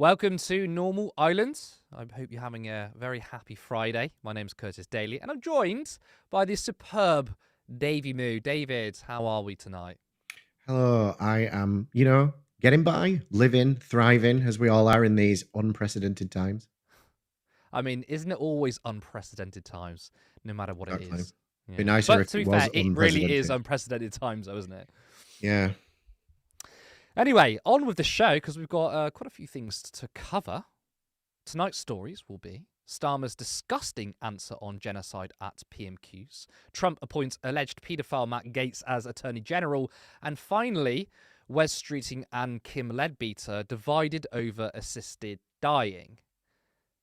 Welcome to Normal Island. I hope you're having a very happy Friday. My name's Curtis Daly, and I'm joined by the superb Davy Moo. David, how are we tonight? Hello, I am, getting by, living, thriving, as we all are in these unprecedented times. I mean, isn't it always unprecedented times, no matter what it Exactly. is? Be Yeah. nicer But if to it be was fair, it really is unprecedented. unprecedented times, though, isn't it? Yeah. Anyway, on with the show, because we've got quite a few things to cover. Tonight's stories will be Starmer's disgusting answer on genocide at PMQs, Trump appoints alleged paedophile Matt Gaetz as Attorney General, and finally, Wes Streeting and Kim Leadbeater divided over assisted dying.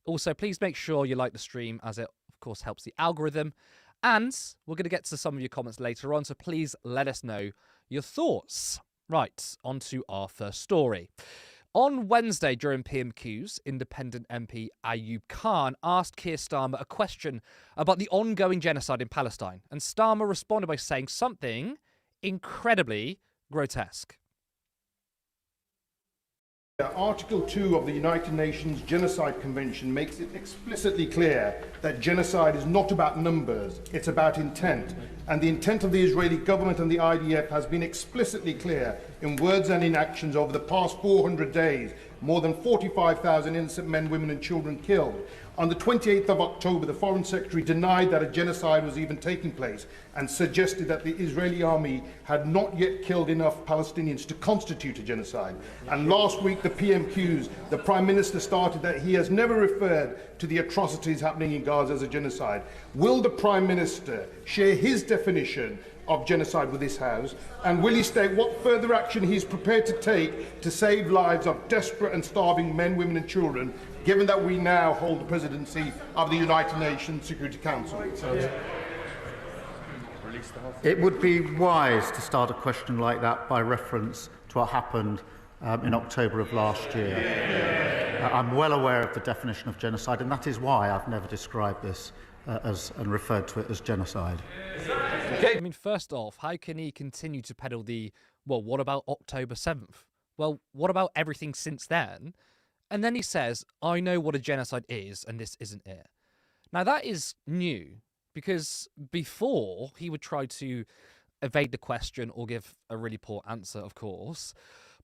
Also, please make sure you like the stream, as it, of course, helps the algorithm. And we're going to get to some of your comments later on, so please let us know your thoughts. Right, on to our first story. On Wednesday, during PMQs, independent MP Ayub Khan asked Keir Starmer a question about the ongoing genocide in Palestine, and Starmer responded by saying something incredibly grotesque. Article 2 of the United Nations Genocide Convention makes it explicitly clear that genocide is not about numbers, it's about intent. And the intent of the Israeli government and the IDF has been explicitly clear in words and in actions over the past 400 days. More than 45,000 innocent men, women and children killed. On the 28th of October, the Foreign Secretary denied that a genocide was even taking place and suggested that the Israeli army had not yet killed enough Palestinians to constitute a genocide. And last week, the PMQs, the Prime Minister started that he has never referred to the atrocities happening in Gaza as a genocide. Will the Prime Minister share his definition of genocide with this House, and will he state what further action he is prepared to take to save lives of desperate and starving men, women and children, given that we now hold the presidency of the United Nations Security Council? It would be wise to start a question like that by reference to what happened in October of last year. I'm well aware of the definition of genocide, and that is why I've never described this and referred to it as genocide. I mean, first off, how can he continue to peddle what about October 7th? Well, what about everything since then? And then he says, I know what a genocide is, and this isn't it. Now, that is new, because before he would try to evade the question or give a really poor answer, of course,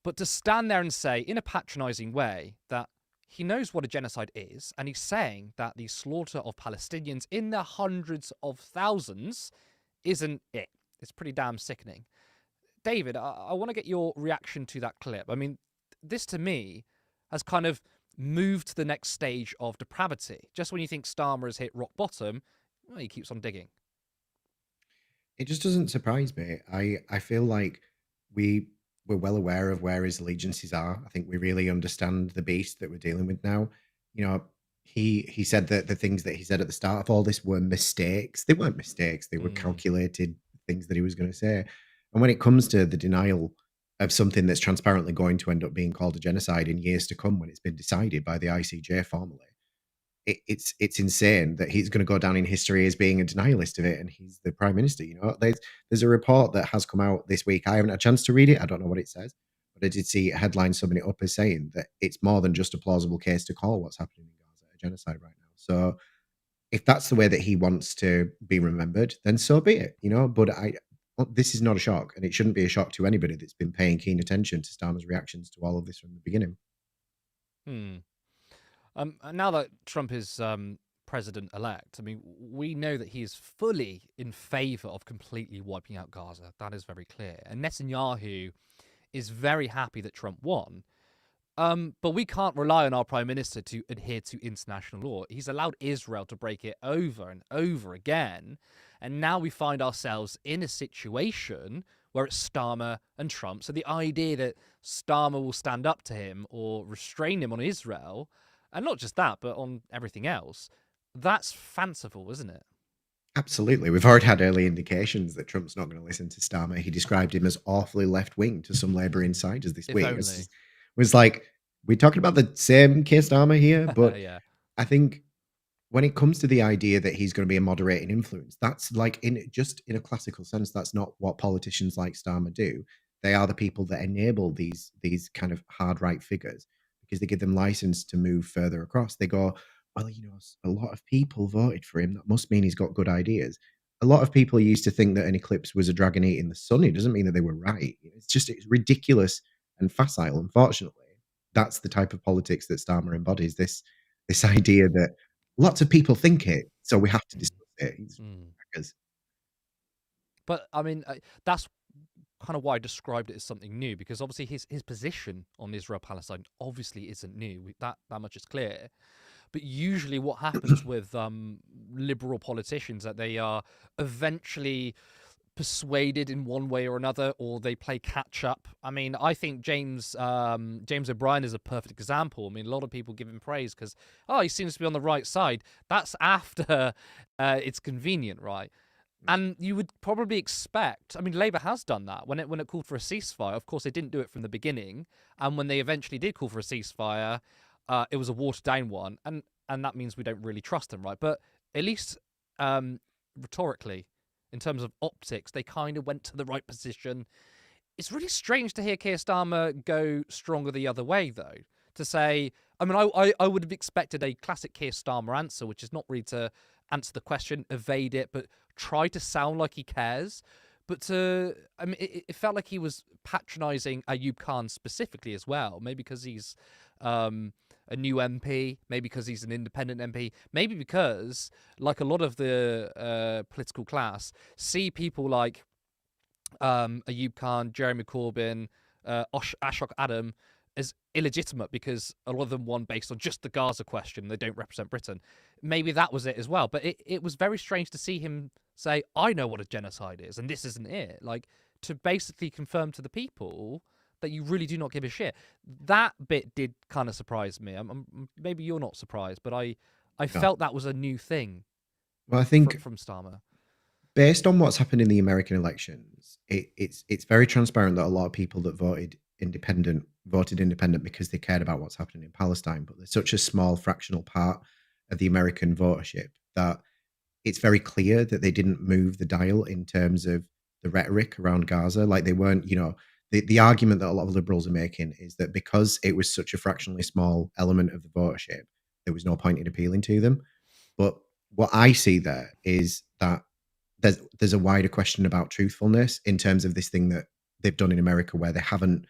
but to stand there and say, in a patronising way, that he knows what a genocide is, and he's saying that the slaughter of Palestinians in the hundreds of thousands isn't it. It's pretty damn sickening. David, I want to get your reaction to that clip. I mean, this to me has kind of moved to the next stage of depravity. Just when you think Starmer has hit rock bottom, well, he keeps on digging. It just doesn't surprise me. I feel like we're well aware of where his allegiances are. I think we really understand the beast that we're dealing with now. He said that the things that he said at the start of all this were mistakes. They weren't mistakes. They were calculated things that he was going to say. And when it comes to the denial of something that's transparently going to end up being called a genocide in years to come, when it's been decided by the ICJ formally, it's insane that he's going to go down in history as being a denialist of it, and he's the prime minister. There's a report that has come out this week. I haven't had a chance to read it. I don't know what it says, but I did see a headline summing it up as saying that it's more than just a plausible case to call what's happening in Gaza a genocide right now. So if that's the way that he wants to be remembered, then so be it. But this is not a shock, and it shouldn't be a shock to anybody that's been paying keen attention to Starmer's reactions to all of this from the beginning. Now that Trump is president-elect, I mean, we know that he is fully in favour of completely wiping out Gaza. That is very clear. And Netanyahu is very happy that Trump won. But we can't rely on our prime minister to adhere to international law. He's allowed Israel to break it over and over again. And now we find ourselves in a situation where it's Starmer and Trump. So the idea that Starmer will stand up to him or restrain him on Israel, and not just that, but on everything else, that's fanciful, isn't it? Absolutely. We've already had early indications that Trump's not going to listen to Starmer. He described him as awfully left-wing to some Labour insiders this week. It was like, we're talking about the same Keir Starmer here, but yeah. I think when it comes to the idea that he's going to be a moderating influence, that's like in a classical sense, that's not what politicians like Starmer do. They are the people that enable these kind of hard right figures, because they give them license to move further across. They go, well, a lot of people voted for him. That must mean he's got good ideas. A lot of people used to think that an eclipse was a dragon eating the sun. It doesn't mean that they were right. It's ridiculous and facile. Unfortunately, that's the type of politics that Starmer embodies. This idea that lots of people think it, so we have to discuss it. Because But I mean, that's kind of why I described it as something new, because obviously his position on Israel Palestine obviously isn't new. That much is clear. But usually, what happens with liberal politicians that they are eventually persuaded in one way or another, or they play catch up. I mean, I think James O'Brien is a perfect example. I mean, a lot of people give him praise because he seems to be on the right side. That's after it's convenient, right? And you would probably expect, I mean, Labour has done that when it called for a ceasefire. Of course, they didn't do it from the beginning, and when they eventually did call for a ceasefire, it was a watered down one, and that means we don't really trust them, right? But at least rhetorically, in terms of optics, they kind of went to the right position. It's really strange to hear Keir Starmer go stronger the other way, though. To say, I mean, I would have expected a classic Keir Starmer answer, which is not really to answer the question, evade it, but try to sound like he cares. But I mean, it felt like he was patronising Ayub Khan specifically as well. Maybe because he's a new MP, maybe because he's an independent MP, maybe because, like a lot of the political class, see people like Ayub Khan, Jeremy Corbyn, Ashok Adam as illegitimate because a lot of them won based on just the Gaza question. They don't represent Britain. Maybe that was it as well. But it was very strange to see him say, I know what a genocide is, and this isn't it. Like, to basically confirm to the people that you really do not give a shit. That bit did kind of surprise me. Maybe you're not surprised, but I felt that was a new thing. Well, I think from Starmer, based on what's happened in the American elections, it's very transparent that a lot of people that voted independent because they cared about what's happening in Palestine. But there's such a small fractional part of the American votership that it's very clear that they didn't move the dial in terms of the rhetoric around Gaza. Like, they weren't, the argument that a lot of liberals are making is that because it was such a fractionally small element of the votership, there was no point in appealing to them. But what I see there is that there's a wider question about truthfulness in terms of this thing that they've done in America, where they haven't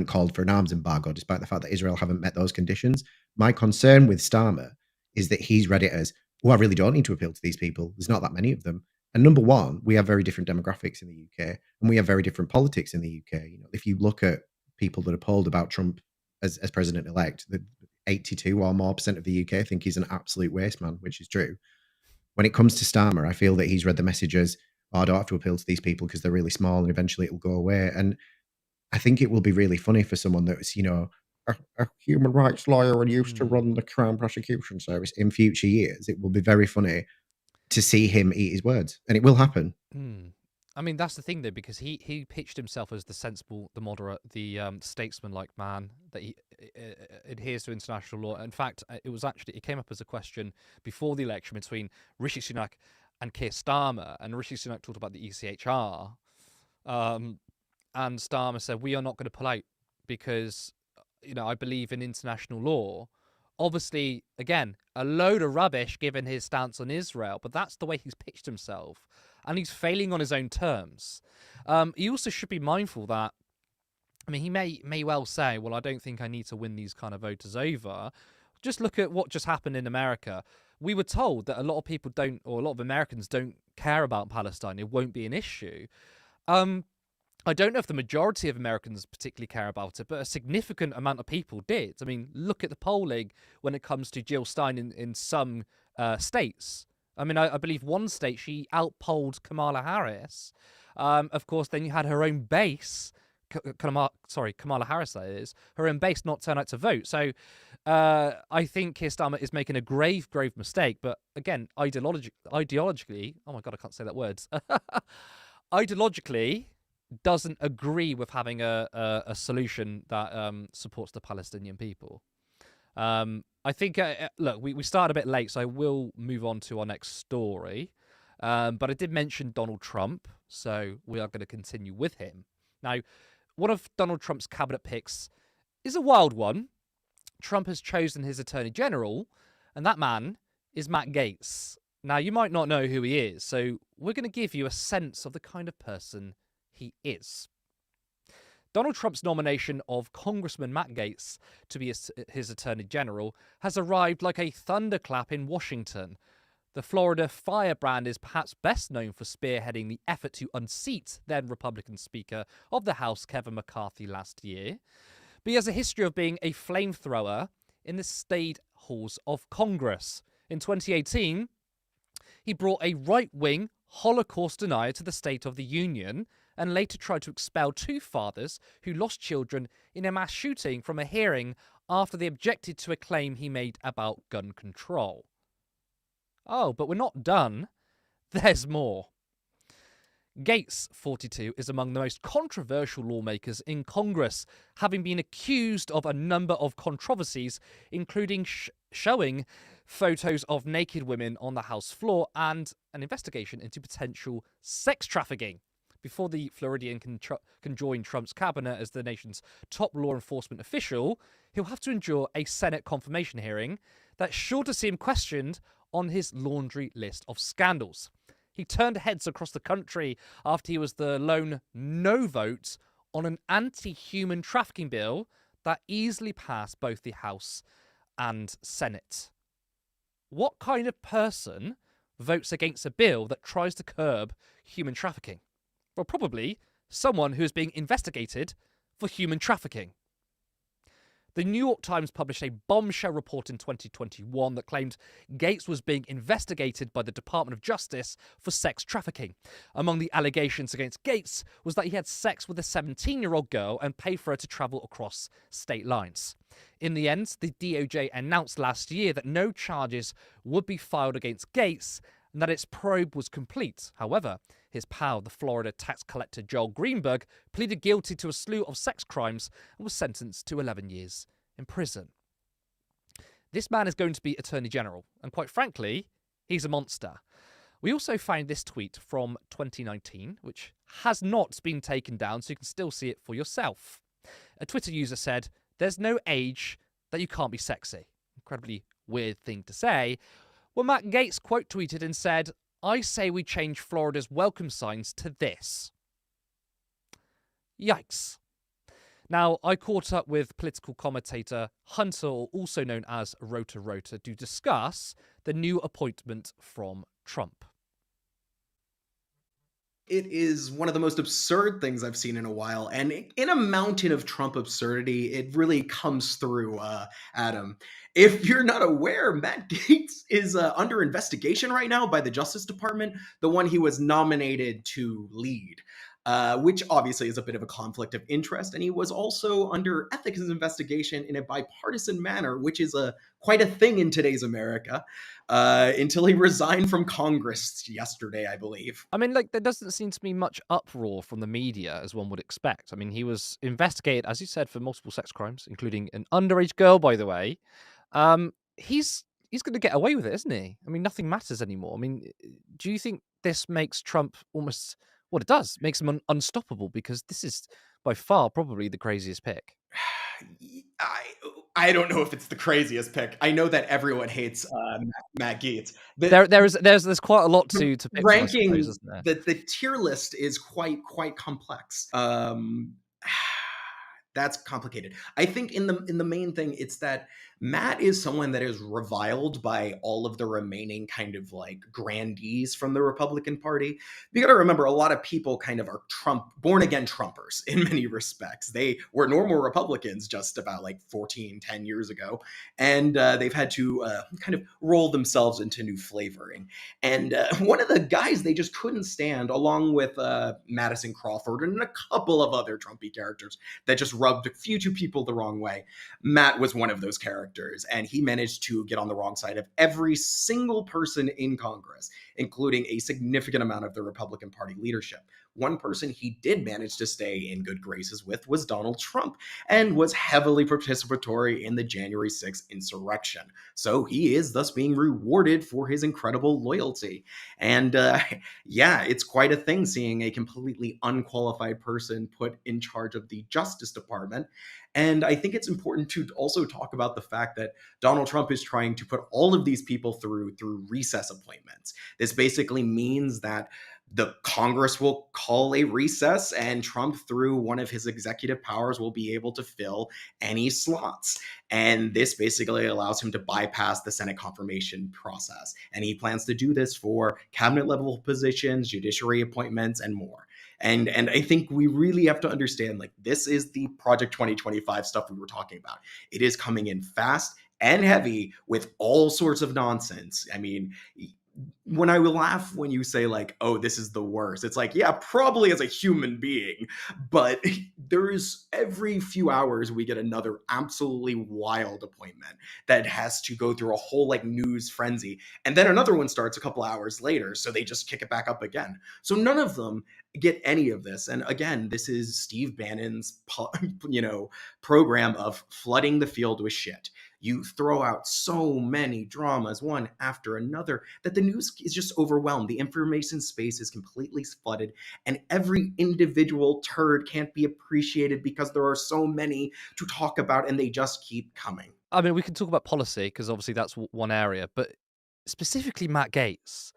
called for an arms embargo, despite the fact that Israel haven't met those conditions. My concern with Starmer is that he's read it as, I really don't need to appeal to these people. There's not that many of them. And number one, we have very different demographics in the UK, and we have very different politics in the UK. If you look at people that are polled about Trump as president-elect, the 82 or more % of the UK think he's an absolute waste man, which is true. When it comes to Starmer, I feel that he's read the message as, I don't have to appeal to these people because they're really small and eventually it'll go away. And I think it will be really funny for someone that's, a human rights lawyer and used to run the Crown Prosecution Service in future years. It will be very funny to see him eat his words, and it will happen. I mean, that's the thing, though, because he pitched himself as the sensible, the moderate, the statesman-like man that he adheres to international law. In fact, it came up as a question before the election between Rishi Sunak and Keir Starmer, and Rishi Sunak talked about the ECHR, and Starmer said, we are not going to pull out because, I believe in international law. Obviously, again, a load of rubbish given his stance on Israel, but that's the way he's pitched himself, and he's failing on his own terms. He also should be mindful that, I mean, he may well say, well, I don't think I need to win these kind of voters over. Just look at what just happened in America. We were told that a lot of people don't, or a lot of Americans don't care about Palestine. It won't be an issue. I don't know if the majority of Americans particularly care about it, but a significant amount of people did. I mean, look at the polling when it comes to Jill Stein in some states. I mean, I believe one state, she outpolled Kamala Harris. Of course, then you had her own base, Kamala Harris, that is, her own base not turn out to vote. So I think Keir Starmer is making a grave mistake. But again, ideologically, oh my God, I can't say that word. Ideologically, doesn't agree with having a solution that supports the Palestinian people. I think, look, we started a bit late, so I will move on to our next story. But I did mention Donald Trump, so we are going to continue with him. Now, one of Donald Trump's cabinet picks is a wild one. Trump has chosen his attorney general, and that man is Matt Gaetz. Now, you might not know who he is, so we're going to give you a sense of the kind of person he is. Donald Trump's nomination of Congressman Matt Gaetz to be his attorney general has arrived like a thunderclap in Washington. The Florida firebrand is perhaps best known for spearheading the effort to unseat then Republican Speaker of the House Kevin McCarthy last year. But he has a history of being a flamethrower in the state halls of Congress. In 2018, he brought a right-wing Holocaust denier to the State of the Union and later tried to expel two fathers who lost children in a mass shooting from a hearing after they objected to a claim he made about gun control. Oh, but we're not done. There's more. Gaetz, 42, is among the most controversial lawmakers in Congress, having been accused of a number of controversies, including showing photos of naked women on the House floor and an investigation into potential sex trafficking. Before the Floridian can join Trump's cabinet as the nation's top law enforcement official, he'll have to endure a Senate confirmation hearing that's sure to see him questioned on his laundry list of scandals. He turned heads across the country after he was the lone no vote on an anti-human trafficking bill that easily passed both the House and Senate. What kind of person votes against a bill that tries to curb human trafficking? Well, probably someone who is being investigated for human trafficking. The New York Times published a bombshell report in 2021 that claimed Gaetz was being investigated by the Department of Justice for sex trafficking. Among the allegations against Gaetz was that he had sex with a 17-year-old girl and paid for her to travel across state lines. In the end, the DOJ announced last year that no charges would be filed against Gaetz and that its probe was complete. However, his pal, the Florida tax collector Joel Greenberg, pleaded guilty to a slew of sex crimes and was sentenced to 11 years in prison. This man is going to be Attorney General, and quite frankly, he's a monster. We also found this tweet from 2019, which has not been taken down, so you can still see it for yourself. A Twitter user said, "There's no age that you can't be sexy." Incredibly weird thing to say. Well, Matt Gaetz quote tweeted and said, "I say we change Florida's welcome signs to this." Yikes. Now, I caught up with political commentator Hunter, also known as Rota Rota, to discuss the new appointment from Trump. It is one of the most absurd things I've seen in a while. And in a mountain of Trump absurdity, it really comes through, Adam. If you're not aware, Matt Gaetz is under investigation right now by the Justice Department, the one he was nominated to lead, which obviously is a bit of a conflict of interest. And he was also under ethics investigation in a bipartisan manner, which is quite a thing in today's America, until he resigned from Congress yesterday, I believe. I mean, there doesn't seem to be much uproar from the media, as one would expect. I mean, he was investigated, as you said, for multiple sex crimes, including an underage girl, by the way. He's going to get away with it, isn't he? I mean, nothing matters anymore. I mean, do you think this makes Trump almost... What it does, makes him unstoppable, because this is by far probably the craziest pick. I don't know if it's the craziest pick. I know that everyone hates Matt Gaetz. There's quite a lot to pick ranking. From, I suppose, isn't there? The tier list is quite complex. That's complicated. I think in the main thing, it's that Matt is someone that is reviled by all of the remaining kind of like grandees from the Republican Party. You got to remember, a lot of people kind of are born again Trumpers in many respects. They were normal Republicans just about like 10 years ago. And they've had to kind of roll themselves into new flavoring. And one of the guys they just couldn't stand, along with Madison Crawford and a couple of other Trumpy characters that just rubbed a few people the wrong way. Matt was one of those characters, and he managed to get on the wrong side of every single person in Congress, including a significant amount of the Republican Party leadership, one person he did manage to stay in good graces with was Donald Trump, and was heavily participatory in the January 6th insurrection. So he is thus being rewarded for his incredible loyalty. And yeah, it's quite a thing seeing a completely unqualified person put in charge of the Justice Department. And I think it's important to also talk about the fact that Donald Trump is trying to put all of these people through recess appointments. This basically means that the Congress will call a recess, and Trump, through one of his executive powers, will be able to fill any slots. And this basically allows him to bypass the Senate confirmation process. And he plans to do this for cabinet level positions, judiciary appointments, and more. And I think we really have to understand, like, this is the Project 2025 stuff we were talking about. It is coming in fast and heavy with all sorts of nonsense. I mean, when I will laugh when you say, like, oh, this is the worst, it's like, yeah, probably as a human being, but there's every few hours we get another absolutely wild appointment that has to go through a whole like news frenzy, and then another one starts a couple hours later, so they just kick it back up again. So none of them get any of this. And again, this is Steve Bannon's program of flooding the field with shit. You throw out so many dramas, one after another, that the news is just overwhelmed. The information space is completely flooded, and every individual turd can't be appreciated because there are so many to talk about, and they just keep coming. I mean, we can talk about policy because obviously that's one area, but specifically Matt Gaetz.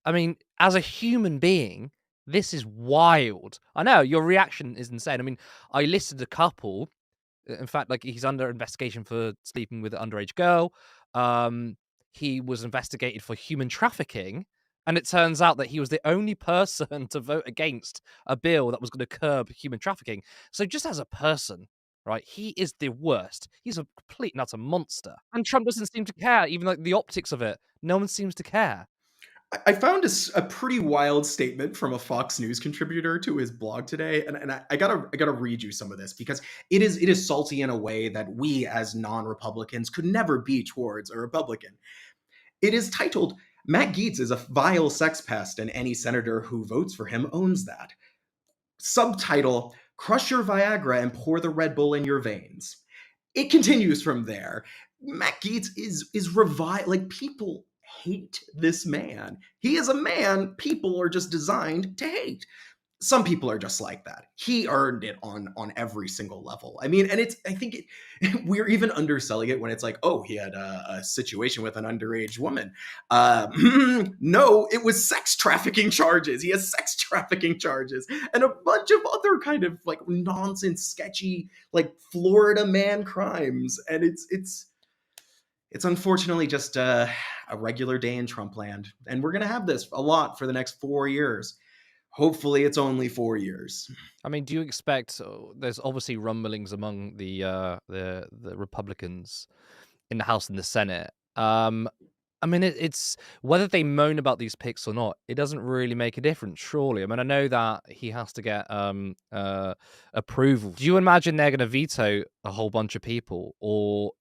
I mean, as a human being, this is wild. I know your reaction is insane. I mean, I listed a couple. In fact, like, he's under investigation for sleeping with an underage girl. He was investigated for human trafficking, and it turns out that he was the only person to vote against a bill that was going to curb human trafficking. So just as a person, right, he is the worst. He's a complete and utter monster. And Trump doesn't seem to care, even like the optics of it. No one seems to care. I found a pretty wild statement from a Fox News contributor to his blog today, and I gotta read you some of this because it is salty in a way that we as non-Republicans could never be towards a Republican. It is titled, "Matt Gaetz is a vile sex pest, and any senator who votes for him owns that." Subtitle, "Crush your Viagra and pour the Red Bull in your veins." It continues from there. Matt Gaetz is reviled. Like, people hate this man. He is a man people are just designed to hate. Some people are just like that. He earned it on every single level. I mean, and I think we're even underselling it when it's like, oh, he had a situation with an underage woman. No, it was sex trafficking charges. He has sex trafficking charges and a bunch of other kind of like nonsense, sketchy, like Florida man crimes. And it's unfortunately just a regular day in Trump land. And we're going to have this a lot for the next 4 years. Hopefully it's only 4 years. I mean, do you expect? There's obviously rumblings among the Republicans in the House and the Senate. I mean, it's whether they moan about these picks or not, it doesn't really make a difference, surely. I mean, I know that he has to get approval. Do you imagine they're going to veto a whole bunch of people, or?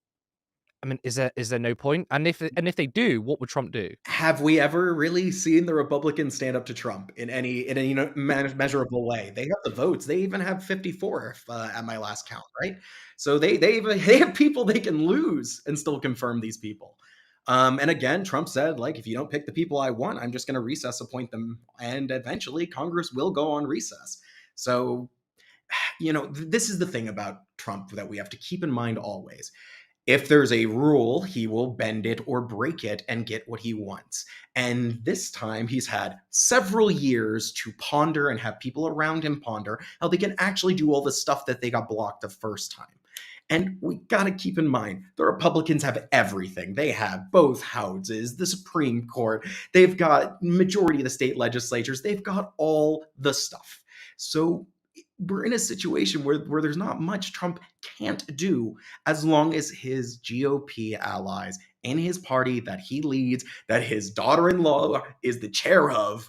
I mean, is there no point? And if they do, what would Trump do? Have we ever really seen the Republicans stand up to Trump in any measurable way? They have the votes. They even have 54 at my last count, right? So they have people they can lose and still confirm these people. And again, Trump said, like, if you don't pick the people I want, I'm just going to recess appoint them, and eventually Congress will go on recess. So, this is the thing about Trump that we have to keep in mind always. If there's a rule, he will bend it or break it and get what he wants. And this time he's had several years to ponder and have people around him ponder how they can actually do all the stuff that they got blocked the first time. And we got to keep in mind, the Republicans have everything. They have both houses, the Supreme Court. They've got majority of the state legislatures. They've got all the stuff. So we're in a situation where there's not much Trump can't do as long as his GOP allies in his party that he leads, that his daughter-in-law is the chair of,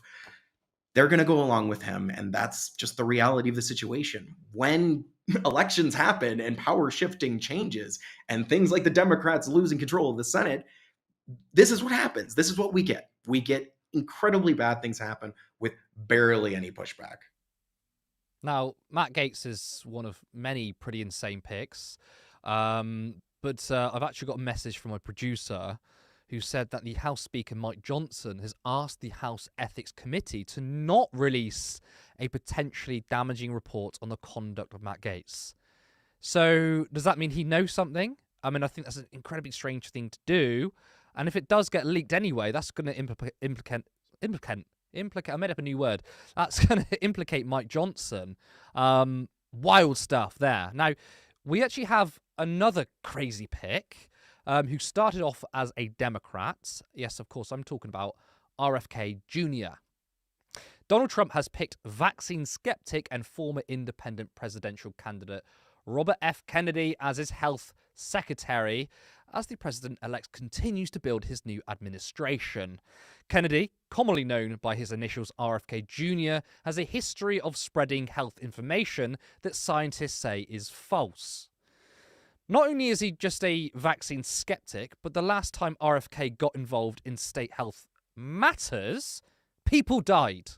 they're going to go along with him. And that's just the reality of the situation. When elections happen and power shifting changes and things like the Democrats losing control of the Senate, this is what happens. This is what we get. We get incredibly bad things happen with barely any pushback. Now, Matt Gaetz is one of many pretty insane picks, but I've actually got a message from my producer who said that the House Speaker, Mike Johnson, has asked the House Ethics Committee to not release a potentially damaging report on the conduct of Matt Gaetz. So does that mean he knows something? I mean, I think that's an incredibly strange thing to do. And if it does get leaked anyway, that's going to implicate. I made up a new word. That's going to implicate Mike Johnson. Wild stuff there. Now, we actually have another crazy pick who started off as a Democrat. Yes, of course, I'm talking about RFK Jr. Donald Trump has picked vaccine skeptic and former independent presidential candidate Robert F. Kennedy as his health secretary as the president-elect continues to build his new administration. Kennedy, commonly known by his initials RFK Jr., has a history of spreading health information that scientists say is false. Not only is he just a vaccine skeptic, but the last time RFK got involved in state health matters, people died.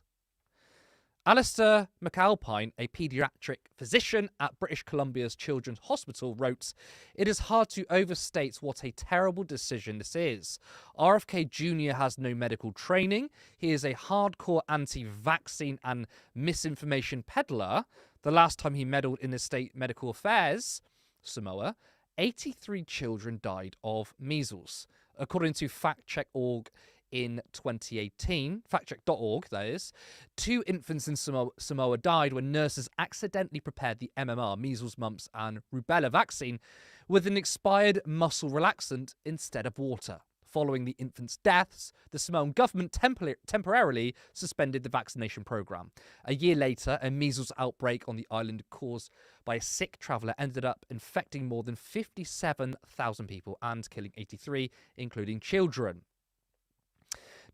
Alistair McAlpine, a paediatric physician at British Columbia's Children's Hospital, wrote, "It is hard to overstate what a terrible decision this is. RFK Jr. has no medical training. He is a hardcore anti-vaccine and misinformation peddler. The last time he meddled in the state medical affairs, Samoa, 83 children died of measles. According to FactCheck.org, in 2018, factcheck.org, that is, 2 infants in Samoa died when nurses accidentally prepared the MMR, measles, mumps, and rubella vaccine with an expired muscle relaxant instead of water. Following the infants' deaths, the Samoan government temporarily suspended the vaccination program. A year later, a measles outbreak on the island caused by a sick traveller ended up infecting more than 57,000 people and killing 83, including children.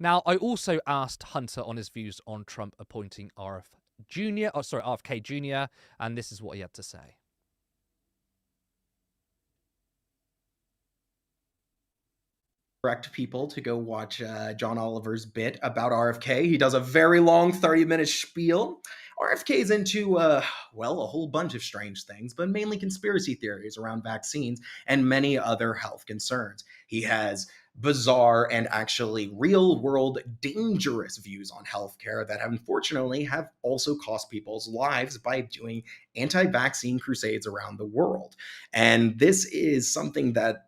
Now, I also asked Hunter on his views on Trump appointing RFK Jr., and this is what he had to say. Direct people to go watch John Oliver's bit about RFK. He does a very long 30-minute spiel. RFK is into, a whole bunch of strange things, but mainly conspiracy theories around vaccines and many other health concerns. He has bizarre and actually real-world dangerous views on healthcare that unfortunately have also cost people's lives by doing anti-vaccine crusades around the world. And this is something that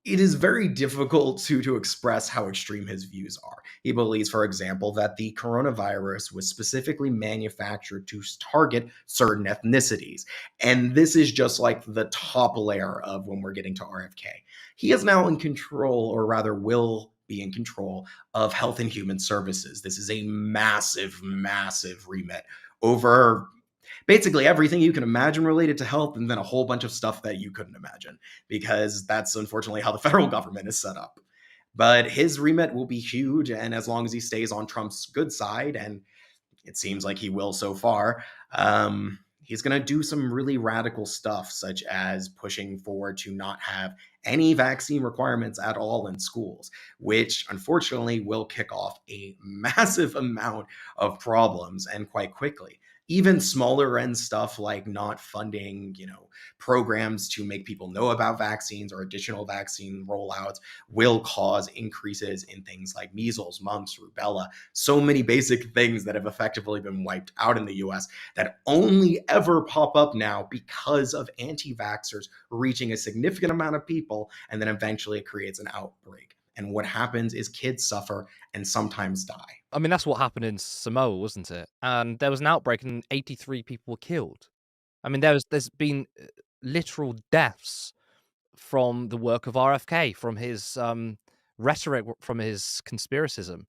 it is very difficult to express how extreme his views are. He believes, for example, that the coronavirus was specifically manufactured to target certain ethnicities. And this is just like the top layer of when we're getting to RFK. He is now in control, or rather will be in control, of Health and Human Services. This is a massive, massive remit over basically everything you can imagine related to health, and then a whole bunch of stuff that you couldn't imagine, because that's unfortunately how the federal government is set up. But his remit will be huge, and as long as he stays on Trump's good side, and it seems like he will so far, he's going to do some really radical stuff, such as pushing forward to not have any vaccine requirements at all in schools, which unfortunately will kick off a massive amount of problems, and quite quickly. Even smaller end stuff like not funding, programs to make people know about vaccines or additional vaccine rollouts will cause increases in things like measles, mumps, rubella, so many basic things that have effectively been wiped out in the US that only ever pop up now because of anti-vaxxers reaching a significant amount of people, and then eventually it creates an outbreak. And what happens is kids suffer and sometimes die. I mean, that's what happened in Samoa, wasn't it? And there was an outbreak and 83 people were killed. I mean, there's been literal deaths from the work of RFK, from his rhetoric, from his conspiracism.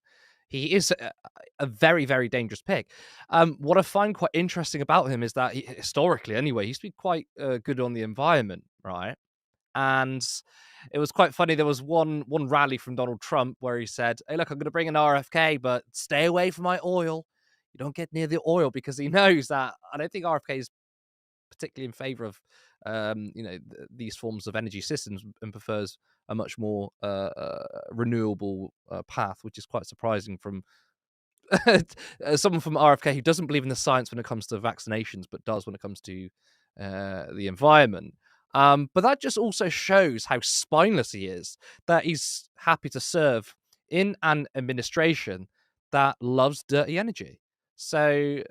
He is a very, very dangerous pick. What I find quite interesting about him is that historically, anyway, he's been quite good on the environment, right? And it was quite funny. There was one rally from Donald Trump where he said, "Hey, look, I'm going to bring in RFK, but stay away from my oil. You don't get near the oil," because he knows that I don't think RFK is particularly in favor of, these forms of energy systems, and prefers a much more renewable path, which is quite surprising from someone from RFK who doesn't believe in the science when it comes to vaccinations, but does when it comes to the environment. But that just also shows how spineless he is, that he's happy to serve in an administration that loves dirty energy. So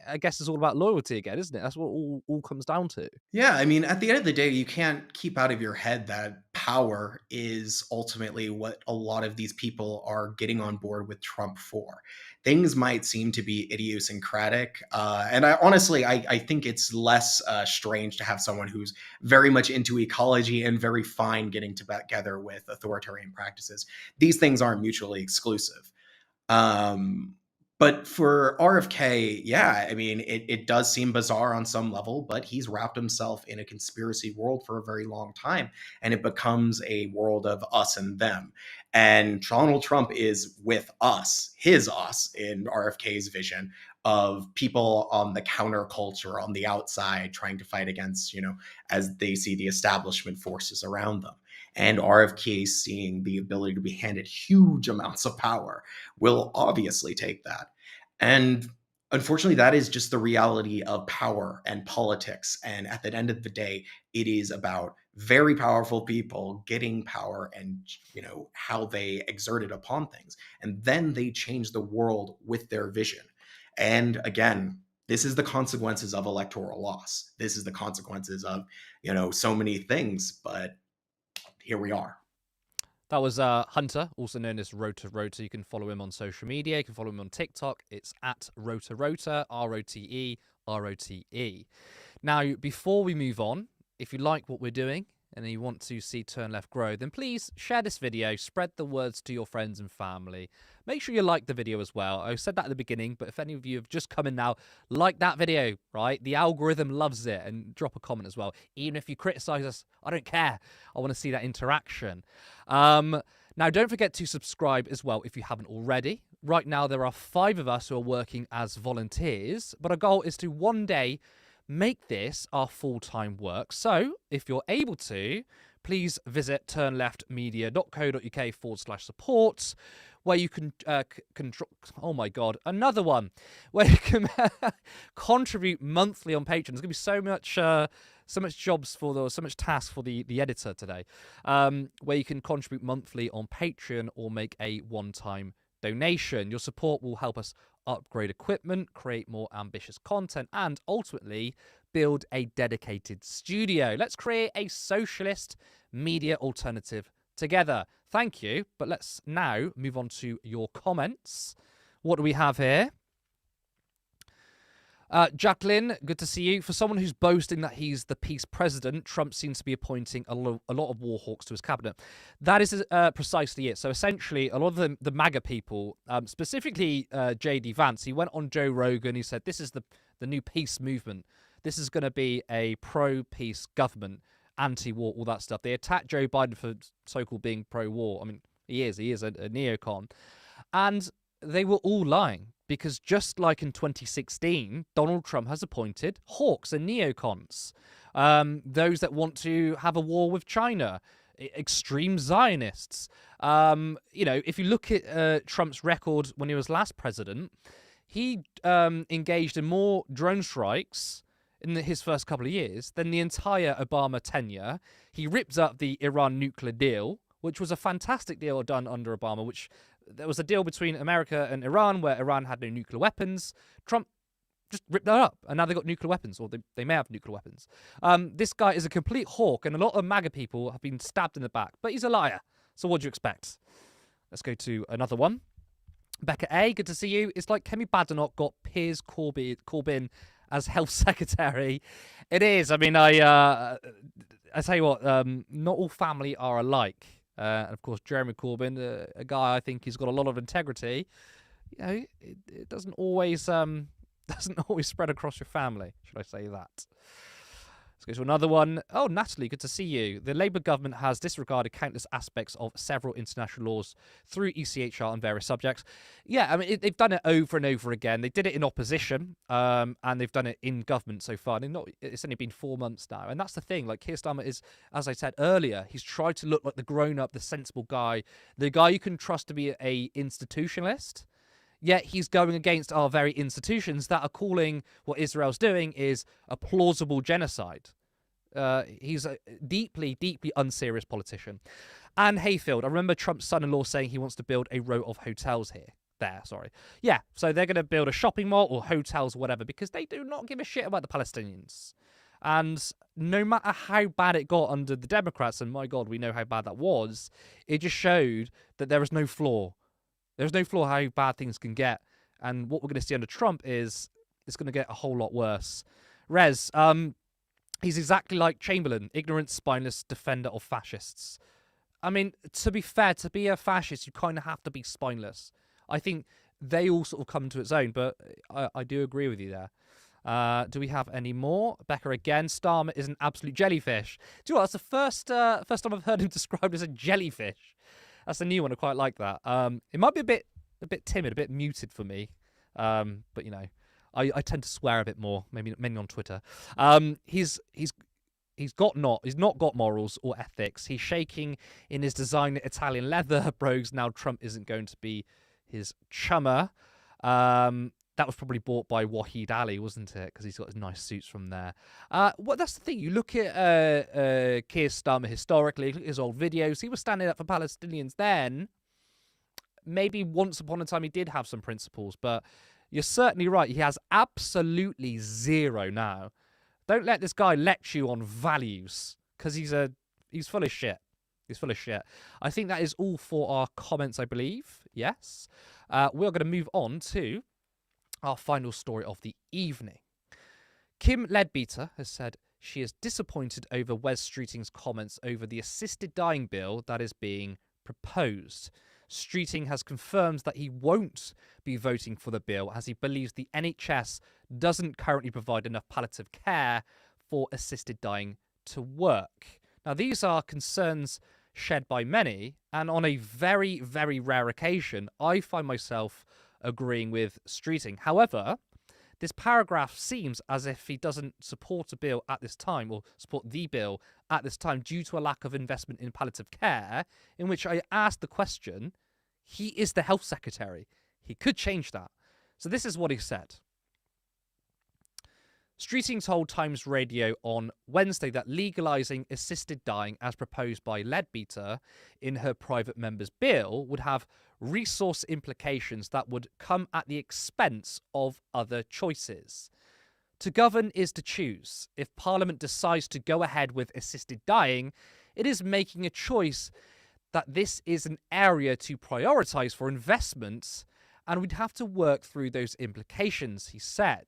I guess it's all about loyalty again, isn't it? That's what all comes down to. Yeah, I mean, at the end of the day, you can't keep out of your head that power is ultimately what a lot of these people are getting on board with Trump for. Things might seem to be idiosyncratic, and I think it's less strange to have someone who's very much into ecology and very fine getting together with authoritarian practices. These things aren't mutually exclusive. Um, but for RFK, yeah, I mean, it does seem bizarre on some level, but he's wrapped himself in a conspiracy world for a very long time, and it becomes a world of us and them. And Donald Trump is with us, his us, in RFK's vision of people on the counterculture on the outside trying to fight against, as they see the establishment forces around them. And RFK seeing the ability to be handed huge amounts of power will obviously take that. And unfortunately, that is just the reality of power and politics. And at the end of the day, it is about very powerful people getting power and, how they exert it upon things. And then they change the world with their vision. And again, this is the consequences of electoral loss. This is the consequences of, so many things. But here we are. That was Hunter, also known as Rota Rota. You can follow him on social media. You can follow him on TikTok. It's at Rota Rota, ROTE, ROTE. Now, before we move on, if you like what we're doing and you want to see Turn Left grow, then please share this video, spread the words to your friends and family. Make sure you like the video as well. I said that at the beginning, but if any of you have just come in now, like that video, right? The algorithm loves it, and drop a comment as well. Even if you criticize us, I don't care. I want to see that interaction. Now, don't forget to subscribe as well if you haven't already. Right now, there are 5 of us who are working as volunteers, but our goal is to one day make this our full-time work. So if you're able to, please visit turnleftmedia.co.uk/support, where you can oh my god, another one, where you can contribute monthly on Patreon. There's gonna be so much jobs for so much task for the editor today, where you can contribute monthly on Patreon or make a one-time donation. Your support will help us upgrade equipment, create more ambitious content, and ultimately build a dedicated studio. Let's create a socialist media alternative together. Thank you. But let's now move on to your comments. What do we have here? Jacqueline, good to see you. For someone who's boasting that he's the peace president, Trump seems to be appointing a lot of war hawks to his cabinet. That is precisely it. So essentially, a lot of the MAGA people, specifically J.D. Vance, he went on Joe Rogan. He said, this is the new peace movement. This is going to be a pro-peace government, anti-war, all that stuff. They attacked Joe Biden for so-called being pro-war. I mean, he is a neocon. And they were all lying. Because just like in 2016, Donald Trump has appointed hawks and neocons, those that want to have a war with China, extreme Zionists. If you look at Trump's record when he was last president, he engaged in more drone strikes in his first couple of years than the entire Obama tenure. He ripped up the Iran nuclear deal, which was a fantastic deal done under Obama, which there was a deal between America and Iran where Iran had no nuclear weapons. Trump just ripped that up, and now they've got nuclear weapons, or they may have nuclear weapons. This guy is a complete hawk, and a lot of MAGA people have been stabbed in the back, but he's a liar. So what do you expect? Let's go to another one. Becca A, good to see you. It's like Kemi Badenoch got Piers Corbyn as health secretary. It is. I mean, I tell you what, not all family are alike. And of course, Jeremy Corbyn, a guy I think he's got a lot of integrity. It doesn't always spread across your family. Should I say that? Let's go to another one. Oh, Natalie, good to see you. The Labour government has disregarded countless aspects of several international laws through ECHR on various subjects. Yeah, I mean, they've done it over and over again. They did it in opposition, and they've done it in government so far. It's only been 4 months now. And that's the thing. Like, Keir Starmer is, as I said earlier, he's tried to look like the grown-up, the sensible guy, the guy you can trust to be a institutionalist. Yet he's going against our very institutions that are calling what Israel's doing is a plausible genocide. He's a deeply, deeply unserious politician. And Hayfield, I remember Trump's son-in-law saying he wants to build a row of hotels here. Yeah, so they're going to build a shopping mall or hotels or whatever because they do not give a shit about the Palestinians. And no matter how bad it got under the Democrats, and my God, we know how bad that was, it just showed that there is no flaw. There's no flaw how bad things can get. And what we're going to see under Trump is it's going to get a whole lot worse. Rez, he's exactly like Chamberlain, ignorant, spineless defender of fascists. I mean, to be fair, to be a fascist, you kind of have to be spineless. I think they all sort of come to its own, but I do agree with you there. Do we have any more? Becca again. Starmer is an absolute jellyfish. Do you know what? That's the first time I've heard him described as a jellyfish. That's a new one. I quite like that. It might be a bit timid, a bit muted for me. But you know, I tend to swear a bit more, maybe mainly on Twitter. He's not got morals or ethics. He's shaking in his designer Italian leather brogues. Now Trump isn't going to be his chummer. That was probably bought by Wahid Ali, wasn't it? Because he's got his nice suits from there. Well, that's the thing. You look at Keir Starmer historically, look at his old videos. He was standing up for Palestinians then. Maybe once upon a time he did have some principles, but you're certainly right. He has absolutely zero now. Don't let this guy lecture you on values because he's full of shit. He's full of shit. I think that is all for our comments, I believe. Yes. We're going to move on to our final story of the evening. Kim Leadbeater has said she is disappointed over Wes Streeting's comments over the assisted dying bill that is being proposed. Streeting has confirmed that he won't be voting for the bill as he believes the NHS doesn't currently provide enough palliative care for assisted dying to work. Now, these are concerns shared by many, and on a very, very rare occasion, I find myself agreeing with Streeting. However, this paragraph seems as if he doesn't support a bill at this time, or support the bill at this time, due to a lack of investment in palliative care, in which I asked the question, he is the health secretary. He could change that. So this is what he said. Streeting told Times Radio on Wednesday that legalising assisted dying as proposed by Leadbeater in her private member's bill would have resource implications that would come at the expense of other choices. To govern is to choose. If Parliament decides to go ahead with assisted dying, it is making a choice that this is an area to prioritise for investments, and we'd have to work through those implications, he said.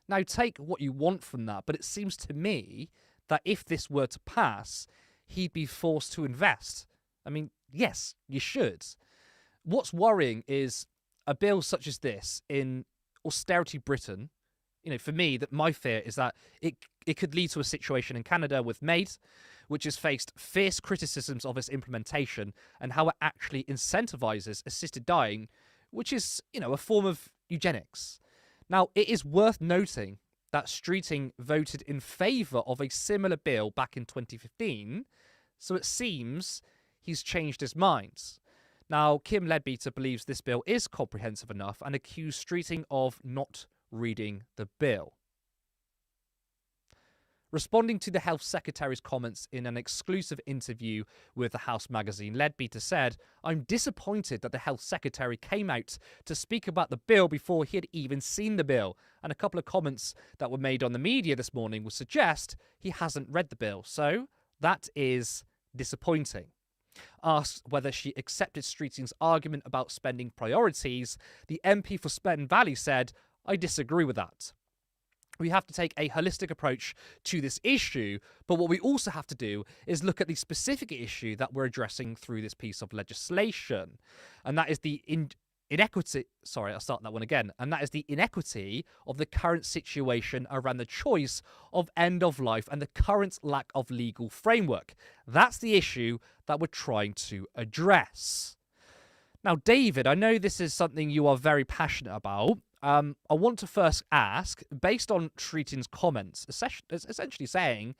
Now, take what you want from that, but it seems to me that if this were to pass, he'd be forced to invest. I mean, yes, you should. What's worrying is a bill such as this in austerity Britain. You know, for me, that my fear is that it could lead to a situation in Canada with MAID, which has faced fierce criticisms of its implementation and how it actually incentivizes assisted dying, which is, you know, a form of eugenics. Now, it is worth noting that Streeting voted in favour of a similar bill back in 2015, so it seems he's changed his mind. Now, Kim Leadbeater believes this bill is comprehensive enough and accused Streeting of not reading the bill. Responding to the Health Secretary's comments in an exclusive interview with the House magazine, Leadbeater said, "I'm disappointed that the Health Secretary came out to speak about the bill before he had even seen the bill, and a couple of comments that were made on the media this morning would suggest he hasn't read the bill, so that is disappointing." Asked whether she accepted Streeting's argument about spending priorities, the MP for Spen Valley said, "I disagree with that. We have to take a holistic approach to this issue, but what we also have to do is look at the specific issue that we're addressing through this piece of legislation, and that is the inequity. Sorry, I'll start that one again. And that is the inequity of the current situation around the choice of end of life and the current lack of legal framework. That's the issue that we're trying to address." Now, David, I know this is something you are very passionate about. I want to first ask, based on Streeting's comments, essentially saying,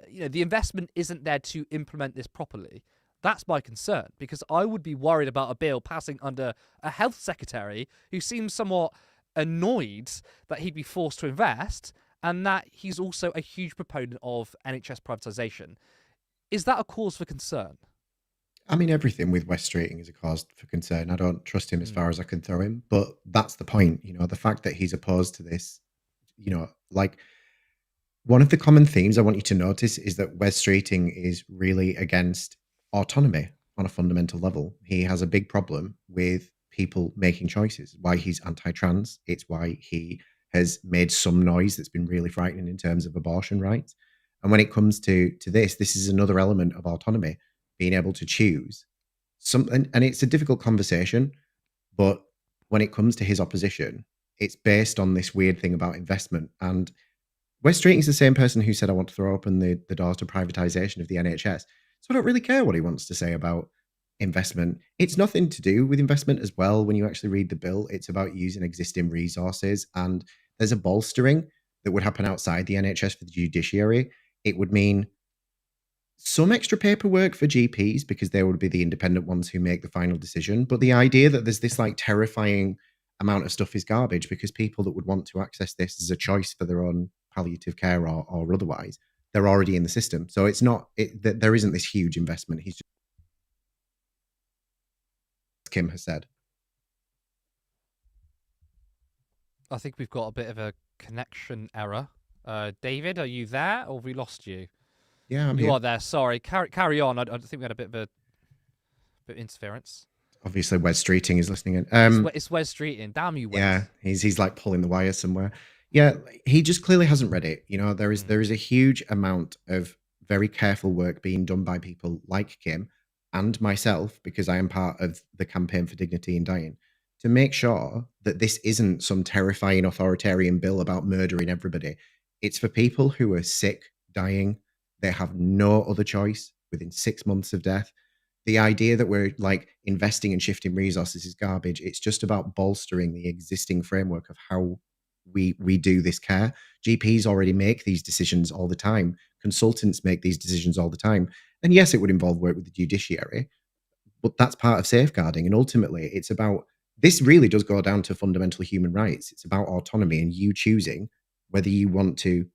you know, the investment isn't there to implement this properly, That's my concern, because I would be worried about a bill passing under a health secretary who seems somewhat annoyed that he'd be forced to invest, and that he's also a huge proponent of NHS privatisation. Is that a cause for concern? I mean, everything with West Streeting is a cause for concern. I don't trust him as Mm. far as I can throw him, but that's the point. The fact that he's opposed to this, like one of the common themes I want you to notice is that Wes Streeting is really against autonomy on a fundamental level. He has a big problem with people making choices. Why he's anti-trans. It's why he has made some noise that's been really frightening in terms of abortion rights. And when it comes to this is another element of autonomy, being able to choose something. And it's a difficult conversation, but when it comes to his opposition, it's based on this weird thing about investment. And Wes Streeting's the same person who said, I want to throw open the doors to privatisation of the NHS. So I don't really care what he wants to say about investment. It's nothing to do with investment as well. When you actually read the bill, it's about using existing resources. And there's a bolstering that would happen outside the NHS for the judiciary. It would mean some extra paperwork for GPs because they would be the independent ones who make the final decision. But the idea that there's this like terrifying amount of stuff is garbage, because people that would want to access this as a choice for their own palliative care or otherwise, they're already in the system. So it's not, there isn't this huge investment. He's just, Kim has said. I think we've got a bit of a connection error. David, are you there, or have we lost you? Yeah, I'm You here. are there. Sorry. Carry on. I think we had a bit of interference. Obviously, Wes Streeting is listening in. It's Wes Streeting. Damn you, Wes. Yeah, he's like pulling the wire somewhere. Yeah, he just clearly hasn't read it. There is a huge amount of very careful work being done by people like Kim and myself, because I am part of the Campaign for Dignity in Dying, to make sure that this isn't some terrifying authoritarian bill about murdering everybody. It's for people who are sick, dying. They have no other choice within 6 months of death. The idea that we're like investing and shifting resources is garbage. It's just about bolstering the existing framework of how we do this care. GPs already make these decisions all the time. Consultants make these decisions all the time. And yes, it would involve work with the judiciary, but that's part of safeguarding. And ultimately, it's about, this really does go down to fundamental human rights. It's about autonomy and you choosing whether you want to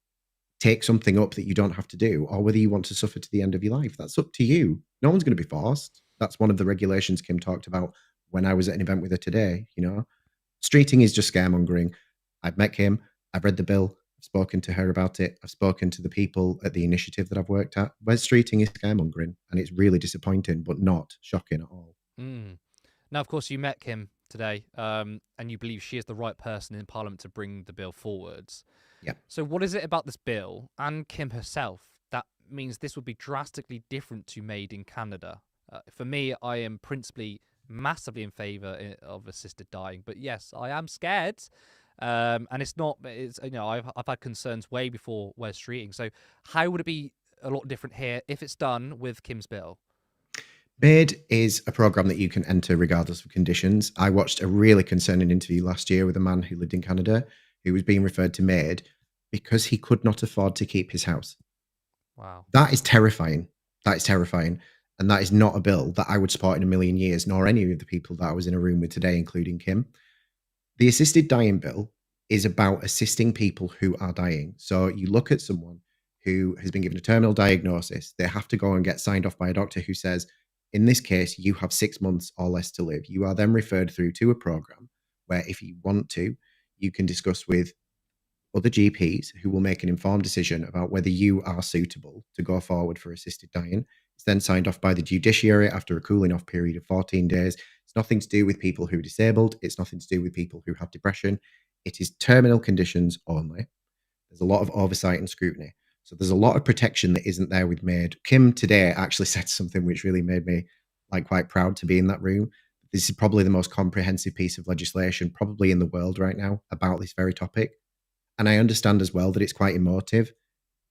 take something up that you don't have to do, or whether you want to suffer to the end of your life. That's up to you. No one's going to be forced. That's one of the regulations Kim talked about when I was at an event with her today. Streeting is just scaremongering. I've met Kim. I've read the bill. I've spoken to her about it. I've spoken to the people at the initiative that I've worked at. Wes Streeting is scaremongering, and it's really disappointing, but not shocking at all. Now, of course, you met Kim today, and you believe she is the right person in Parliament to bring the bill forwards. Yeah. So what is it about this bill and Kim herself that means this would be drastically different to Made in Canada? For me, I am principally massively in favour of assisted dying, but yes, I am scared. And it's I've had concerns way before Wes Streeting. So how would it be a lot different here if it's done with Kim's bill? Made is a program that you can enter regardless of conditions. I watched a really concerning interview last year with a man who lived in Canada who was being referred to Made because he could not afford to keep his house. Wow. That is terrifying. That is terrifying. And that is not a bill that I would support in a million years, nor any of the people that I was in a room with today, including Kim. The assisted dying bill is about assisting people who are dying. So you look at someone who has been given a terminal diagnosis, they have to go and get signed off by a doctor who says, in this case, you have 6 months or less to live. You are then referred through to a program where, if you want to, you can discuss with other GPs who will make an informed decision about whether you are suitable to go forward for assisted dying. It's then signed off by the judiciary after a cooling off period of 14 days. It's nothing to do with people who are disabled. It's nothing to do with people who have depression. It is terminal conditions only. There's a lot of oversight and scrutiny. So there's a lot of protection that isn't there with Made. Kim today actually said something which really made me quite proud to be in that room. This is probably the most comprehensive piece of legislation probably in the world right now about this very topic. And I understand as well that it's quite emotive.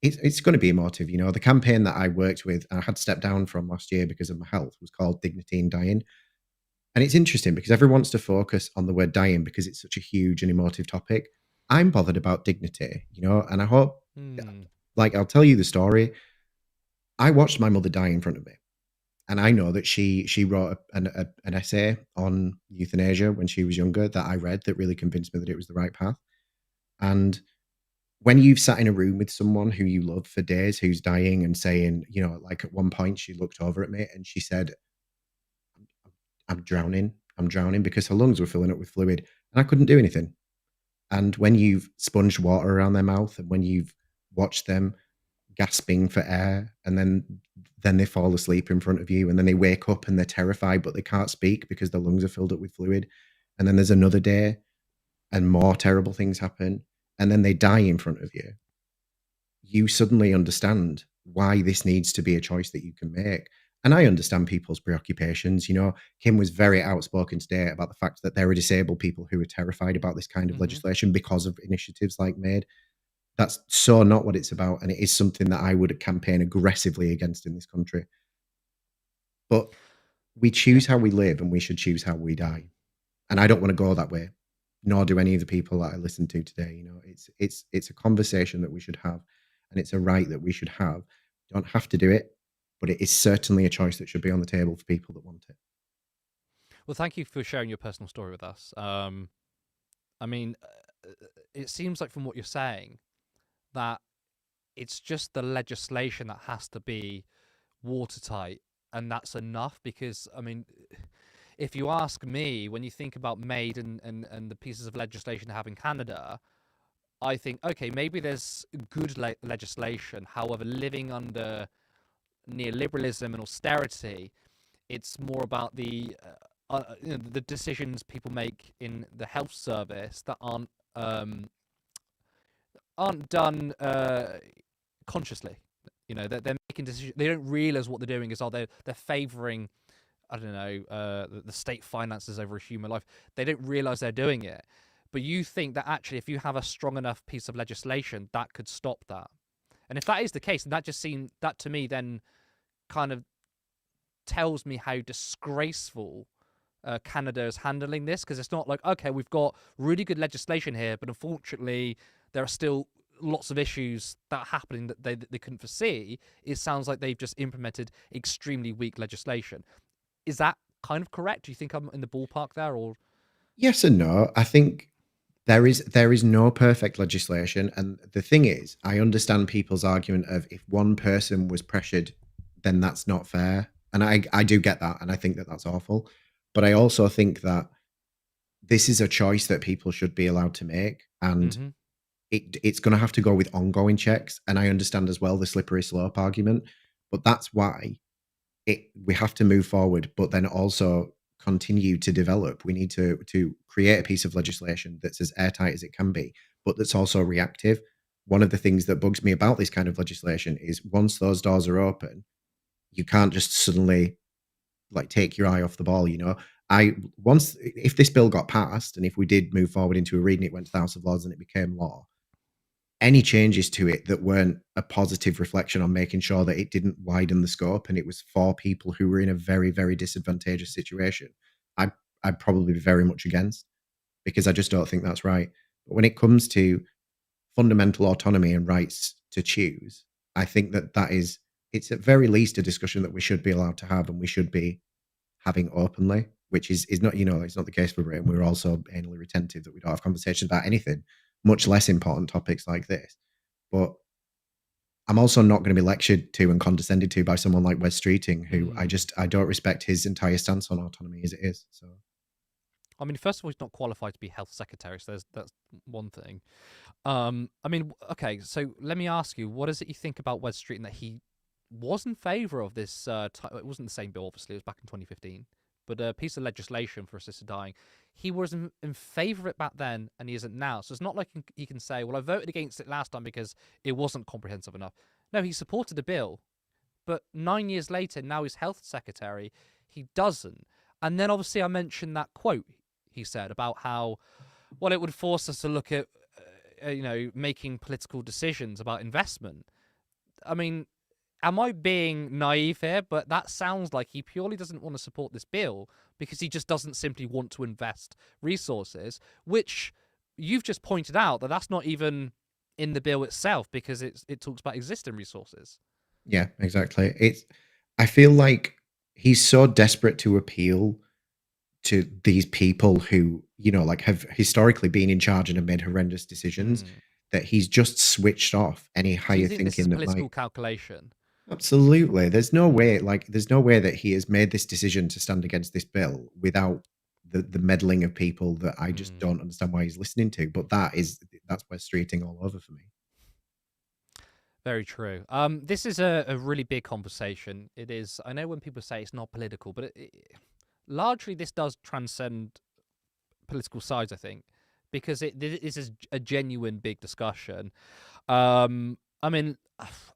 It's going to be emotive. The campaign that I worked with, I had to step down from last year because of my health, was called Dignity in Dying. And it's interesting because everyone wants to focus on the word dying because it's such a huge and emotive topic. I'm bothered about dignity, and I hope, I'll tell you the story. I watched my mother die in front of me. And I know that she wrote an essay on euthanasia when she was younger that I read that really convinced me that it was the right path. And when you've sat in a room with someone who you love for days, who's dying and saying, you know, like at one point she looked over at me and she said, I'm drowning. I'm drowning because her lungs were filling up with fluid and I couldn't do anything. And when you've sponged water around their mouth and when you've watched them gasping for air and then they fall asleep in front of you and then they wake up and they're terrified but they can't speak because their lungs are filled up with fluid, and then there's another day and more terrible things happen and then they die in front of you, you suddenly understand why this needs to be a choice that you can make. And I understand people's preoccupations. You know, Kim was very outspoken today about the fact that there are disabled people who are terrified about this kind of legislation because of initiatives like MAID. That's so not what it's about. And it is something that I would campaign aggressively against in this country. But we choose how we live and we should choose how we die. And I don't want to go that way, nor do any of the people that I listen to today. You know, it's a conversation that we should have and it's a right that we should have. You don't have to do it, but it is certainly a choice that should be on the table for people that want it. Well, thank you for sharing your personal story with us. I mean, it seems like from what you're saying that it's just the legislation that has to be watertight, and that's enough. Because, I mean, if you ask me, when you think about MAID and the pieces of legislation they have in Canada, I think, okay, maybe there's good legislation. However, living under neoliberalism and austerity, it's more about the the decisions people make in the health service that aren't done consciously. You know, they're making decisions. They don't realize what they're doing is they're favoring, I don't know, the state finances over a human life. They don't realize they're doing it. But you think that actually, if you have a strong enough piece of legislation, that could stop that. And if that is the case, that just seemed, that to me then kind of tells me how disgraceful Canada is handling this, because it's not like, okay, we've got really good legislation here, but unfortunately there are still lots of issues that are happening that they couldn't foresee. It sounds like they've just implemented extremely weak legislation. Is that kind of correct? Do you think I'm in the ballpark there, or? Yes and no. I think there is no perfect legislation. And the thing is, I understand people's argument of if one person was pressured, then that's not fair. And I do get that. And I think that that's awful. But I also think that this is a choice that people should be allowed to make. And it's going to have to go with ongoing checks. And I understand as well the slippery slope argument. But that's why we have to move forward, but then also continue to develop. We need to create a piece of legislation that's as airtight as it can be, but that's also reactive. One of the things that bugs me about this kind of legislation is once those doors are open, you can't just suddenly like take your eye off the ball. You know, if this bill got passed and if we did move forward into a reading, it went to the House of Lords and it became law, any changes to it that weren't a positive reflection on making sure that it didn't widen the scope and it was for people who were in a very, very disadvantageous situation, I'd probably be very much against, because I just don't think that's right. But when it comes to fundamental autonomy and rights to choose, I think it's at very least a discussion that we should be allowed to have and we should be having openly, which is not, you know, it's not the case for Britain. We're also anally retentive that we don't have conversations about anything, much less important topics like this. But I'm also not going to be lectured to and condescended to by someone like Wes Streeting, who I don't respect his entire stance on autonomy as it is. So, I mean, first of all, he's not qualified to be health secretary, so that's one thing. I mean, okay, so let me ask you, what is it you think about Wes Streeting that he was in favour of this? It wasn't the same bill, obviously. It was back in 2015. But a piece of legislation for assisted dying, he was in favour of it back then, and he isn't now. So it's not like he can say, well, I voted against it last time because it wasn't comprehensive enough. No, he supported the bill, but 9 years later, now he's health secretary, he doesn't. And then obviously I mentioned that quote he said about how, well, it would force us to look at, making political decisions about investment. I mean, am I being naive here? But that sounds like he purely doesn't want to support this bill because he just doesn't simply want to invest resources, which you've just pointed out that that's not even in the bill itself, because it talks about existing resources. Yeah, exactly. I feel like he's so desperate to appeal to these people who, like have historically been in charge and have made horrendous decisions, that he's just switched off any Do you higher think this is thinking that political might. calculation? Absolutely. There's no way that he has made this decision to stand against this bill without the meddling of people that I just don't understand why he's listening to. But that's West Streeting all over for me. Very true. This is a really big conversation. It is. I know when people say it's not political, but largely this does transcend political sides, I think, because this is a genuine big discussion. I mean,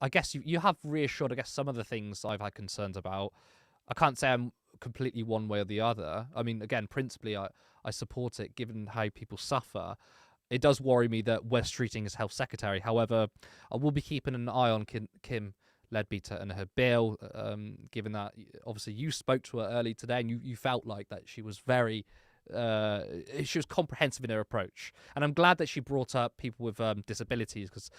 I guess you have reassured, I guess, some of the things I've had concerns about. I can't say I'm completely one way or the other. I mean, again, principally, I support it given how people suffer. It does worry me that we're treating as health secretary. However, I will be keeping an eye on Kim Leadbeater and her bill, given that obviously you spoke to her early today and you felt like that she was very she was comprehensive in her approach, and I'm glad that she brought up people with disabilities, because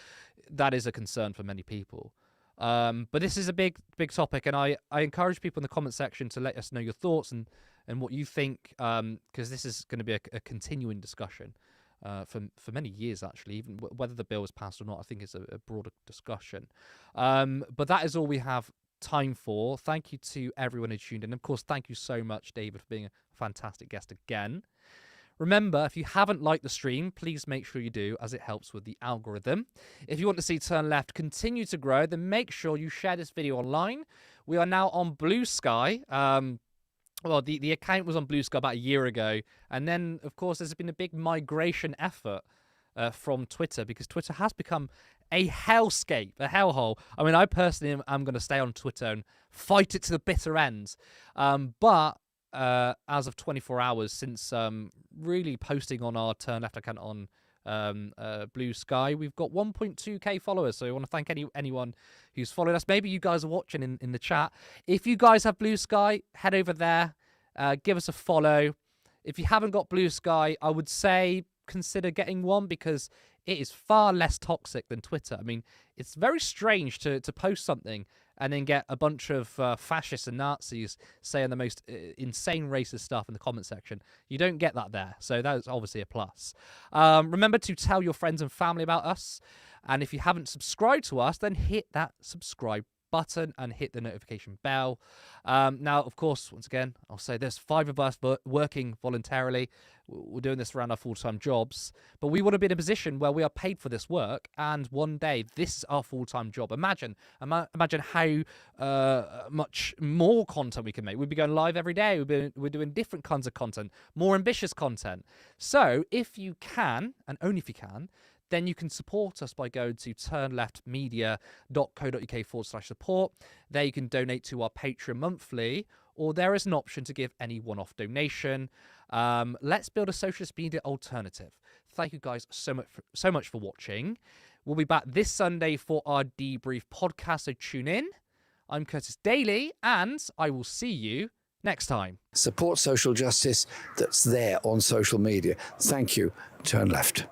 that is a concern for many people. But this is a big topic, and I encourage people in the comment section to let us know your thoughts and what you think, because this is going to be a continuing discussion for many years, actually. Even whether the bill is passed or not, I think it's a broader discussion. But that is all we have time for. Thank you to everyone who tuned in. Of course, thank you so much, David, for being a fantastic guest again. Remember, if you haven't liked the stream, please make sure you do, as it helps with the algorithm. If you want to see Turn Left continue to grow, then make sure you share this video online. We are now on Blue Sky. Well, the account was on Blue Sky about a year ago. And then, of course, there's been a big migration effort from Twitter, because Twitter has become a hellscape, a hellhole. I mean, I personally am going to stay on Twitter and fight it to the bitter end. But as of 24 hours since really posting on our Turn Left account on Blue Sky, we've got 1.2k followers. So I want to thank anyone who's followed us. Maybe you guys are watching in the chat. If you guys have Blue Sky, head over there, give us a follow. If you haven't got Blue Sky, I would say consider getting one, because it is far less toxic than Twitter. I mean, it's very strange to post something and then get a bunch of fascists and Nazis saying the most insane racist stuff in the comment section. You don't get that there, so that is obviously a plus. Remember to tell your friends and family about us, and if you haven't subscribed to us, then hit that subscribe button and hit the notification bell. Now, of course, once again, I'll say there's 5 of us working voluntarily. We're doing this around our full-time jobs, but we want to be in a position where we are paid for this work, and one day this is our full-time job. Imagine how much more content we can make. We'd be going live every day. We're doing different kinds of content, more ambitious content. So if you can, and only if you can, then you can support us by going to turnleftmedia.co.uk/support. There you can donate to our Patreon monthly, or there is an option to give any one-off donation. Let's build a socialist media alternative. Thank you guys so much for watching. We'll be back this Sunday for our debrief podcast, so tune in. I'm Curtis Daly, and I will see you next time. Support social justice that's there on social media. Thank you. Turn Left.